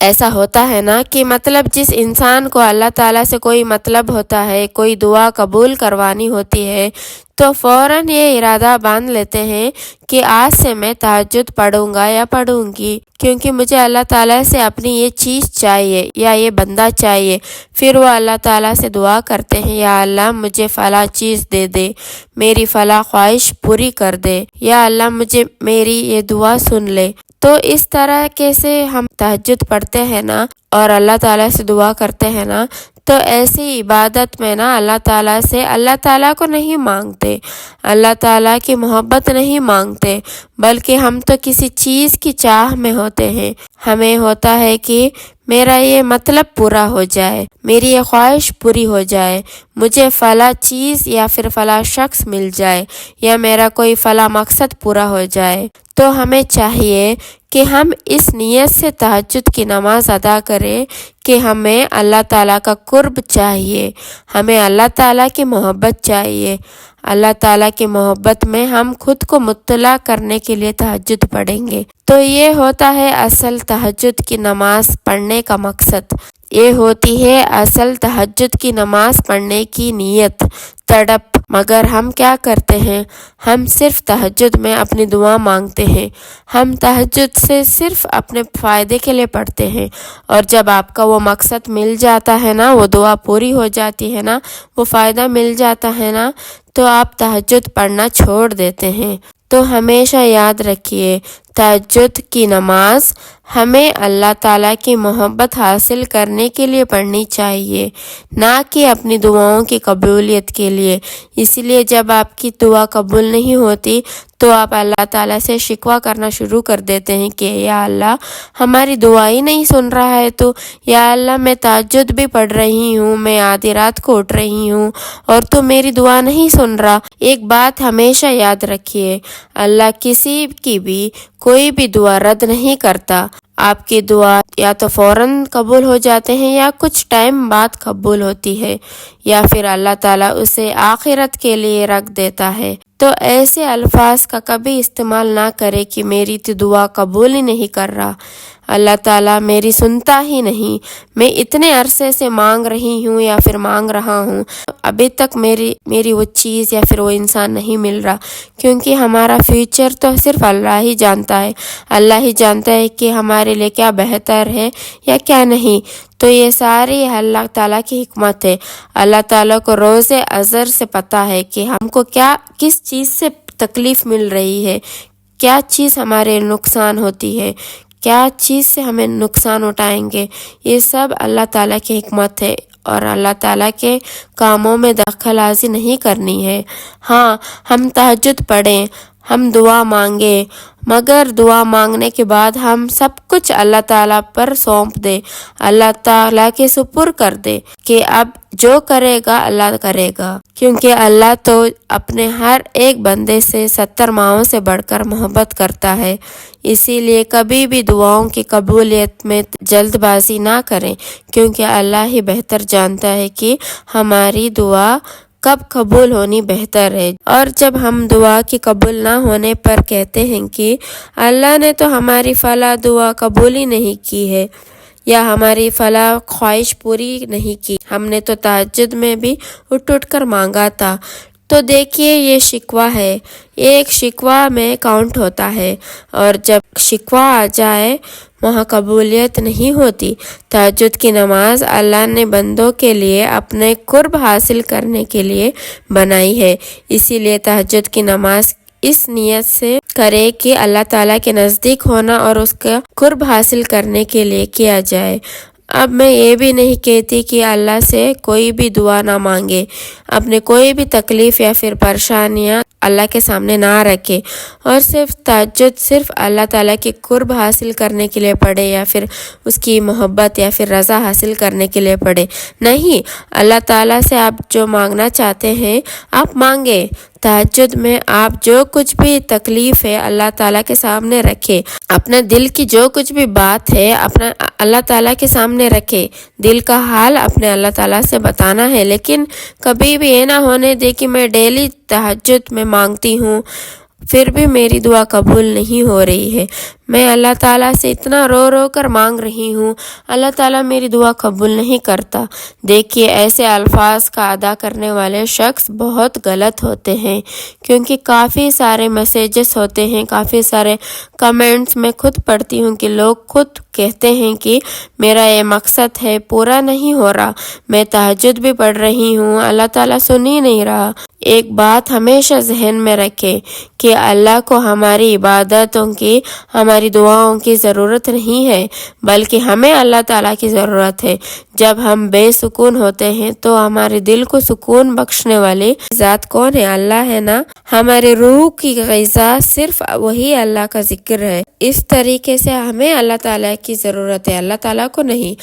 ایسا ہوتا ہے نا کہ مطلب جس انسان کو اللہ تعالیٰ سے کوئی مطلب ہوتا ہے، کوئی دعا قبول کروانی ہوتی ہے، تو فوراً یہ ارادہ باندھ لیتے ہیں کہ آج سے میں تہجد پڑھوں گا یا پڑھوں گی، کیونکہ مجھے اللہ تعالیٰ سے اپنی یہ چیز چاہیے یا یہ بندہ چاہیے۔ پھر وہ اللہ تعالیٰ سے دعا کرتے ہیں، یا اللہ مجھے فلاں چیز دے دے، میری فلاں خواہش پوری کر دے، یا اللہ مجھے میری یہ دعا سن لے۔ تو اس طرح سے ہم تہجد پڑھتے ہیں نا اور اللہ تعالیٰ سے دعا کرتے ہیں نا، تو ایسی عبادت میں نا اللہ تعالیٰ کو نہیں مانگتے، اللہ تعالیٰ کی محبت نہیں مانگتے، بلکہ ہم تو کسی چیز کی چاہ میں ہوتے ہیں۔ ہمیں ہوتا ہے کہ میرا یہ مطلب پورا ہو جائے، میری یہ خواہش پوری ہو جائے، مجھے فلاں چیز یا پھر فلاں شخص مل جائے، یا میرا کوئی فلاں مقصد پورا ہو جائے۔ تو ہمیں چاہیے کہ ہم اس نیت سے تہجد کی نماز ادا کریں کہ ہمیں اللہ تعالیٰ کا قرب چاہیے، ہمیں اللہ تعالیٰ کی محبت چاہیے۔ اللہ تعالیٰ کی محبت میں ہم خود کو مطلع کرنے کے لیے تہجد پڑھیں گے۔ تو یہ ہوتا ہے اصل تہجد کی نماز پڑھنے کا مقصد، یہ ہوتی ہے اصل تہجد کی نماز پڑھنے کی نیت، تڑپ۔ مگر ہم کیا کرتے ہیں؟ ہم صرف تہجد میں اپنی دعا مانگتے ہیں، ہم تہجد سے صرف اپنے فائدے کے لیے پڑھتے ہیں، اور جب آپ کا وہ مقصد مل جاتا ہے نا، وہ دعا پوری ہو جاتی ہے نا، وہ فائدہ مل جاتا ہے نا، تو آپ تہجد پڑھنا چھوڑ دیتے ہیں۔ تو ہمیشہ یاد رکھیے، تہجد کی نماز ہمیں اللہ تعالیٰ کی محبت حاصل کرنے کے لیے پڑھنی چاہیے، نہ کہ اپنی دعاؤں کی قبولیت کے لیے۔ اسی لیے جب آپ کی دعا قبول نہیں ہوتی تو آپ اللہ تعالیٰ سے شکوہ کرنا شروع کر دیتے ہیں کہ یا اللہ ہماری دعا ہی نہیں سن رہا ہے، تو یا اللہ میں تہجد بھی پڑھ رہی ہوں، میں آدھی رات کو اٹھ رہی ہوں اور تو میری دعا نہیں سن رہا۔ ایک بات ہمیشہ یاد رکھیے، اللہ کسی کی بھی کوئی بھی دعا رد نہیں کرتا۔ آپ کی دعا یا تو فوراً قبول ہو جاتے ہیں یا کچھ ٹائم بعد قبول ہوتی ہے، یا پھر اللہ تعالیٰ اسے آخرت کے لیے رکھ دیتا ہے۔ تو ایسے الفاظ کا کبھی استعمال نہ کرے کہ میری تو دعا قبول ہی نہیں کر رہا، اللہ تعالیٰ میری سنتا ہی نہیں، میں اتنے عرصے سے مانگ رہی ہوں یا پھر مانگ رہا ہوں، ابھی تک میری وہ چیز یا پھر وہ انسان نہیں مل رہا۔ کیونکہ ہمارا فیوچر تو صرف اللہ ہی جانتا ہے، اللہ ہی جانتا ہے کہ ہمارے لیے کیا بہتر ہے یا کیا نہیں۔ تو یہ ساری اللہ تعالیٰ کی حکمت ہے۔ اللہ تعالیٰ کو روز ازل سے پتہ ہے کہ ہم کو کس چیز سے تکلیف مل رہی ہے، کیا چیز ہمارے نقصان ہوتی ہے، کیا چیز سے ہمیں نقصان اٹھائیں گے۔ یہ سب اللہ تعالیٰ کی حکمت ہے، اور اللہ تعالیٰ کے کاموں میں دخل اندازی نہیں کرنی ہے۔ ہاں، ہم تہجد پڑھیں، ہم دعا مانگیں، مگر دعا مانگنے کے بعد ہم سب کچھ اللہ تعالیٰ پر سونپ دے، اللہ تعالیٰ کے سپرد کر دے کہ اب جو کرے گا اللہ کرے گا، کیونکہ اللہ تو اپنے ہر ایک بندے سے 70 ماؤں سے بڑھ کر محبت کرتا ہے۔ اسی لیے کبھی بھی دعاؤں کی قبولیت میں جلد بازی نہ کریں، کیونکہ اللہ ہی بہتر جانتا ہے کہ ہماری دعا کب قبول ہونی بہتر ہے۔ اور جب ہم دعا کی قبول نہ ہونے پر کہتے ہیں کہ اللہ نے تو ہماری فلاں دعا قبول ہی نہیں کی ہے، یا ہماری فلاں خواہش پوری نہیں کی، ہم نے تو تہجد میں بھی اٹھ کر مانگا تھا، تو دیکھیے یہ شکوہ ہے، ایک شکوہ میں کاؤنٹ ہوتا ہے، اور جب شکوہ آ جائے وہاں قبولیت نہیں ہوتی۔ تہجد کی نماز اللہ نے بندوں کے لیے اپنے قرب حاصل کرنے کے لیے بنائی ہے، اسی لیے تہجد کی نماز اس نیت سے کرے کہ اللہ تعالیٰ کے نزدیک ہونا اور اس کا قرب حاصل کرنے کے لیے کیا جائے۔ اب میں یہ بھی نہیں کہتی کہ اللہ سے کوئی بھی دعا نہ مانگے، اپنے کوئی بھی تکلیف یا پھر پریشانیاں اللہ کے سامنے نہ رکھے، اور صرف تہجد صرف اللہ تعالیٰ کے قرب حاصل کرنے کے لیے پڑھے یا پھر اس کی محبت یا پھر رضا حاصل کرنے کے لیے پڑھے۔ نہیں، اللہ تعالیٰ سے آپ جو مانگنا چاہتے ہیں آپ مانگے۔ تہجد میں آپ جو کچھ بھی تکلیف ہے اللہ تعالیٰ کے سامنے رکھے، اپنے دل کی جو کچھ بھی بات ہے اپنا اللہ تعالیٰ کے سامنے رکھے، دل کا حال اپنے اللہ تعالیٰ سے بتانا ہے، لیکن کبھی بھی یہ نہ ہونے دے کہ میں ڈیلی تہجد میں مانگتی ہوں پھر بھی میری دعا قبول نہیں ہو رہی ہے، میں اللہ تعالیٰ سے اتنا رو رو کر مانگ رہی ہوں، اللہ تعالیٰ میری دعا قبول نہیں کرتا۔ دیکھیے ایسے الفاظ کا ادا کرنے والے شخص بہت غلط ہوتے ہیں، کیونکہ کافی سارے میسیجز ہوتے ہیں، کافی سارے کمنٹس میں خود پڑھتی ہوں کہ لوگ خود کہتے ہیں کہ میرا یہ مقصد ہے پورا نہیں ہو رہا، میں تہجد بھی پڑھ رہی ہوں، اللہ تعالیٰ سن ہی نہیں رہا۔ ایک بات ہمیشہ ذہن میں رکھے کہ اللہ کو ہماری عبادتوں کی، ہماری دعاؤں کی ضرورت نہیں ہے، بلکہ ہمیں اللہ تعالیٰ کی ضرورت ہے۔ جب ہم بے سکون ہوتے ہیں تو ہمارے دل کو سکون بخشنے والی ذات کون ہے؟ اللہ ہے نا۔ ہمارے روح کی غذا صرف وہی اللہ کا ذکر ہے۔ اس طریقے سے ہمیں اللہ تعالیٰ کی ضرورت ہے، اللہ تعالیٰ کو نہیں۔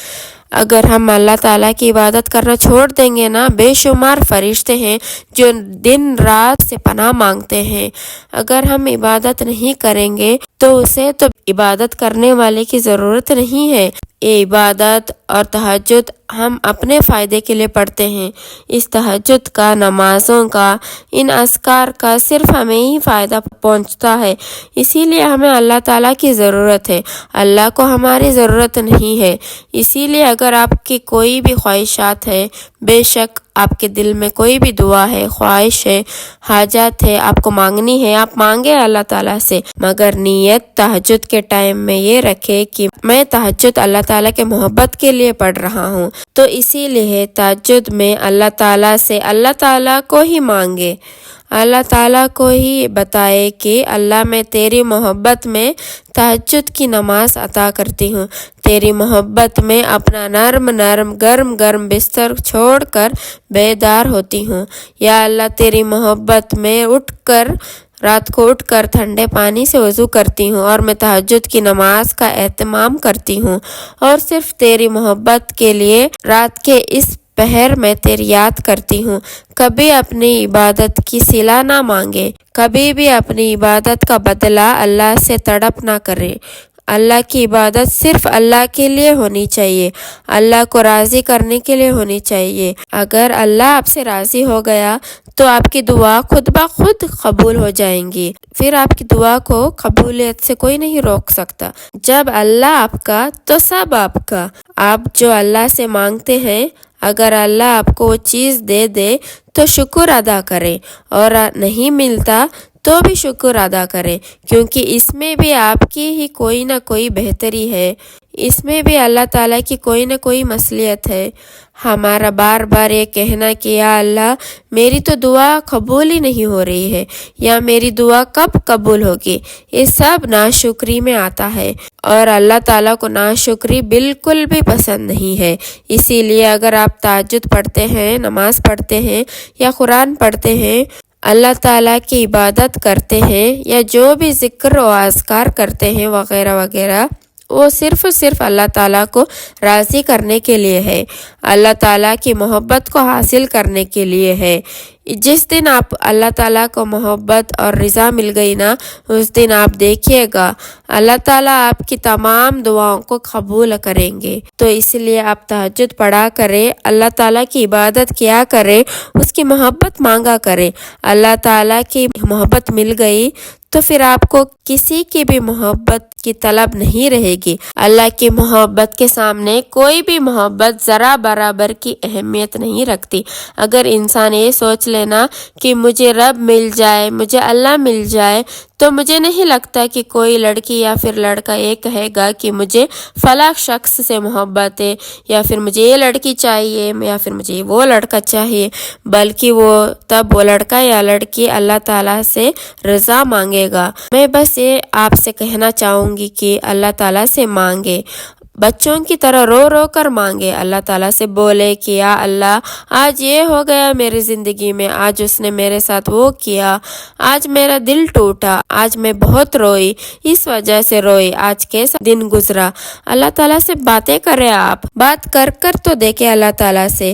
اگر ہم اللہ تعالیٰ کی عبادت کرنا چھوڑ دیں گے نا، بے شمار فرشتے ہیں جو دن رات سے پناہ مانگتے ہیں۔ اگر ہم عبادت نہیں کریں گے تو اسے تو عبادت کرنے والے کی ضرورت نہیں ہے۔ یہ عبادت اور تہجد ہم اپنے فائدے کے لیے پڑھتے ہیں۔ اس تہجد کا، نمازوں کا، ان اذکار کا صرف ہمیں ہی فائدہ پہنچتا ہے، اسی لیے ہمیں اللہ تعالیٰ کی ضرورت ہے، اللہ کو ہماری ضرورت نہیں ہے۔ اسی لیے اگر آپ کی کوئی بھی خواہشات ہے، بے شک آپ کے دل میں کوئی بھی دعا ہے، خواہش ہے، حاجات ہے، آپ کو مانگنی ہے، آپ مانگے اللہ تعالیٰ سے، مگر نیت تہجد کے ٹائم میں یہ رکھے کہ میں تہجد اللہ تعالیٰ کے محبت کے لیے پڑھ رہا ہوں۔ تو اسی لیے تہجد میں اللہ تعالیٰ سے اللہ تعالیٰ کو ہی مانگے، اللہ تعالیٰ کو ہی بتائے کہ اللہ میں تیری محبت میں تہجد کی نماز عطا کرتی ہوں، تیری محبت میں اپنا نرم نرم گرم گرم بستر چھوڑ کر بیدار ہوتی ہوں، یا اللہ تیری محبت میں رات کو اٹھ کر ٹھنڈے پانی سے وضو کرتی ہوں اور میں تہجد کی نماز کا اہتمام کرتی ہوں، اور صرف تیری محبت کے لیے رات کے اس پہر میں تیری یاد کرتی ہوں۔ کبھی اپنی عبادت کی صلہ نہ مانگے، کبھی بھی اپنی عبادت کا بدلہ اللہ سے تڑپ نہ کرے۔ اللہ کی عبادت صرف اللہ کے لیے ہونی چاہیے، اللہ کو راضی کرنے کے لیے ہونی چاہیے۔ اگر اللہ آپ سے راضی ہو گیا تو آپ کی دعا خود بخود قبول ہو جائیں گی، پھر آپ کی دعا کو قبولیت سے کوئی نہیں روک سکتا۔ جب اللہ آپ کا تو سب آپ کا۔ آپ جو اللہ سے مانگتے ہیں، اگر اللہ آپ کو وہ چیز دے دے تو شکر ادا کرے، اور نہیں ملتا تو بھی شکر ادا کرے، کیونکہ اس میں بھی آپ کی ہی کوئی نہ کوئی بہتری ہے، اس میں بھی اللہ تعالیٰ کی کوئی نہ کوئی مصلحت ہے۔ ہمارا بار بار یہ کہنا کہ یا اللہ میری تو دعا قبول ہی نہیں ہو رہی ہے، یا میری دعا کب قبول ہوگی، یہ سب ناشکری میں آتا ہے، اور اللہ تعالیٰ کو ناشکری بالکل بھی پسند نہیں ہے۔ اسی لیے اگر آپ تہجد پڑھتے ہیں، نماز پڑھتے ہیں، یا قرآن پڑھتے ہیں، اللہ تعالیٰ کی عبادت کرتے ہیں، یا جو بھی ذکر و اذکار کرتے ہیں وغیرہ وغیرہ، وہ صرف اللہ تعالیٰ کو راضی کرنے کے لیے ہے، اللہ تعالیٰ کی محبت کو حاصل کرنے کے لیے ہے۔ جس دن آپ اللہ تعالیٰ کو محبت اور رضا مل گئی نا، اس دن آپ دیکھیے گا اللہ تعالیٰ آپ کی تمام دعاؤں کو قبول کریں گے۔ تو اس لیے آپ تہجد پڑھا کریں، اللہ تعالیٰ کی عبادت کیا کریں، اس کی محبت مانگا کریں۔ اللہ تعالیٰ کی محبت مل گئی تو پھر آپ کو کسی کی بھی محبت کی طلب نہیں رہے گی۔ اللہ کی محبت کے سامنے کوئی بھی محبت ذرا برابر کی اہمیت نہیں رکھتی۔ اگر انسان یہ سوچ لینا کہ مجھے رب مل جائے، مجھے اللہ مل جائے، تو مجھے نہیں لگتا کہ کوئی لڑکی یا پھر لڑکا یہ کہے گا کہ مجھے فلاں شخص سے محبت ہے، یا پھر مجھے یہ لڑکی چاہیے، یا پھر مجھے وہ لڑکا چاہیے، بلکہ تب وہ لڑکا یا لڑکی اللہ تعالیٰ سے رضا مانگے گا۔ میں بس یہ آپ سے کہنا چاہوں گی کہ اللہ تعالیٰ سے مانگے، بچوں کی طرح رو رو کر مانگے، اللہ تعالیٰ سے بولے کہ یا اللہ آج یہ ہو گیا میری زندگی میں، آج اس نے میرے ساتھ وہ کیا، آج میرا دل ٹوٹا، آج میں بہت روئی، اس وجہ سے روئی، آج کیسا دن گزرا۔ اللہ تعالیٰ سے باتیں کرے، آپ بات کر تو دیکھے اللہ تعالیٰ سے،